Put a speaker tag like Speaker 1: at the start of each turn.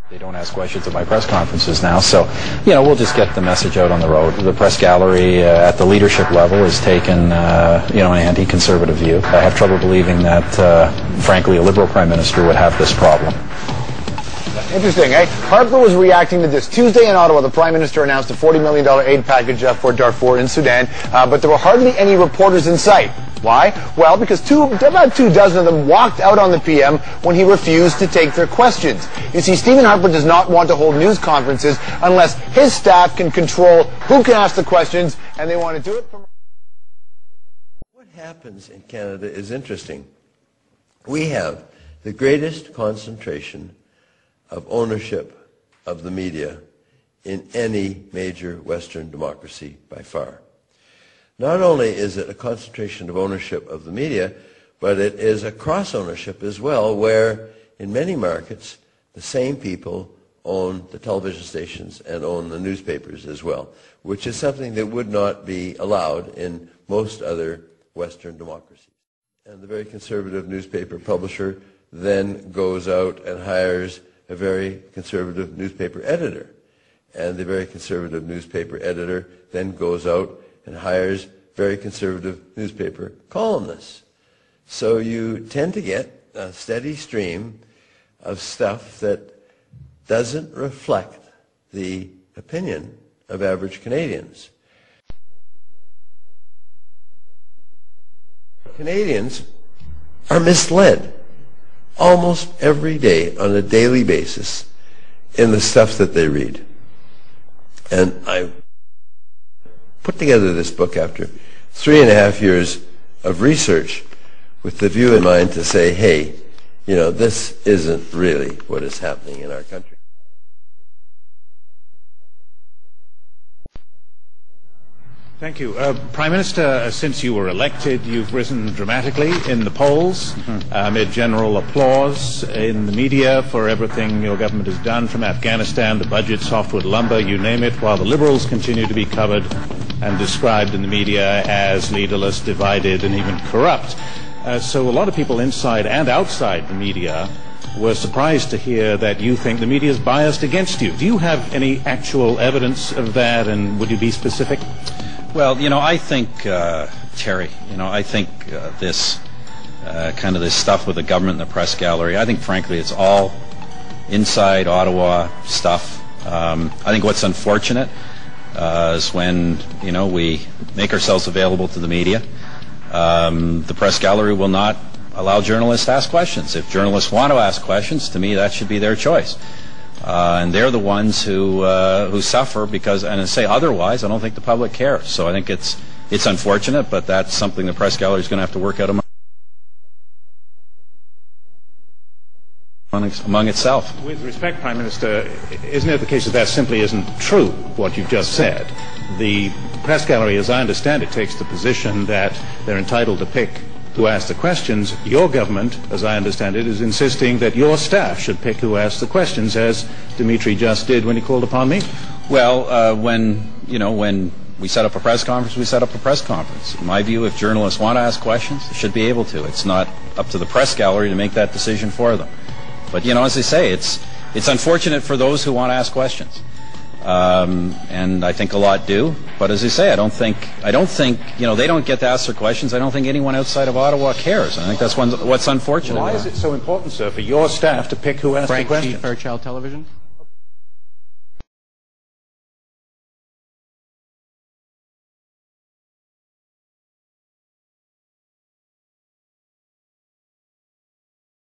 Speaker 1: They don't ask questions at my press conferences now, so, we'll just get the message out on the road. The press gallery at the leadership level has taken, an anti-conservative view. I have trouble believing that, frankly, a Liberal Prime Minister would have this problem.
Speaker 2: Interesting, eh? Harper was reacting to this. Tuesday in Ottawa, the Prime Minister announced a $40 million aid package for Darfur in Sudan, but there were hardly any reporters in sight. Why? Well, because about 24 of them walked out on the PM when he refused to take their questions. You see, Stephen Harper does not want to hold news conferences unless his staff can control who can ask the questions, and they want to do it from...
Speaker 3: What happens in Canada is interesting. We have the greatest concentration of ownership of the media in any major Western democracy by far. Not only is it a concentration of ownership of the media, but it is a cross-ownership as well, where in many markets the same people own the television stations and own the newspapers as well, which is something that would not be allowed in most other Western democracies. And the very conservative newspaper publisher then goes out and hires a very conservative newspaper editor. And the very conservative newspaper editor then goes out and hires very conservative newspaper columnists. So you tend to get a steady stream of stuff that doesn't reflect the opinion of average Canadians. Canadians are misled almost every day on a daily basis in the stuff that they read. And I put together this book after 3.5 years of research with the view in mind to say, hey, this isn't really what is happening in our country.
Speaker 4: Thank you. Prime Minister, since you were elected, you've risen dramatically in the polls, amid general applause in the media for everything your government has done, from Afghanistan, the budget, softwood lumber, you name it, while the Liberals continue to be covered and described in the media as leaderless, divided, and even corrupt. So a lot of people inside and outside the media were surprised to hear that you think the media is biased against you. Do you have any actual evidence of that, and would you be specific?
Speaker 1: Well, I think, Terry, I think this kind of this stuff with the government and the press gallery, I think, frankly, it's all inside Ottawa stuff. I think what's unfortunate is when, we make ourselves available to the media, the press gallery will not allow journalists to ask questions. If journalists want to ask questions, to me, that should be their choice. And they're the ones who suffer because, and to say otherwise, I don't think the public cares. So I think it's unfortunate, but that's something the press gallery is going to have to work out among itself.
Speaker 4: With respect, Prime Minister, isn't it the case that that simply isn't true, what you've just said? The press gallery, as I understand it, takes the position that they're entitled to pick who asks the questions. Your government, as I understand it, is insisting that your staff should pick who asks the questions, as Dimitri just did when he called upon me.
Speaker 1: Well, when we set up a press conference, we set up a press conference. In my view, if journalists want to ask questions, they should be able to. It's not up to the press gallery to make that decision for them. But, as I say, it's unfortunate for those who want to ask questions. And I think a lot do. But as I say, I don't think they don't get to ask their questions. I don't think anyone outside of Ottawa cares. I think that's what's unfortunate.
Speaker 4: Why is it so important, sir, for your staff to pick who asks the questions?
Speaker 5: Fairchild Television.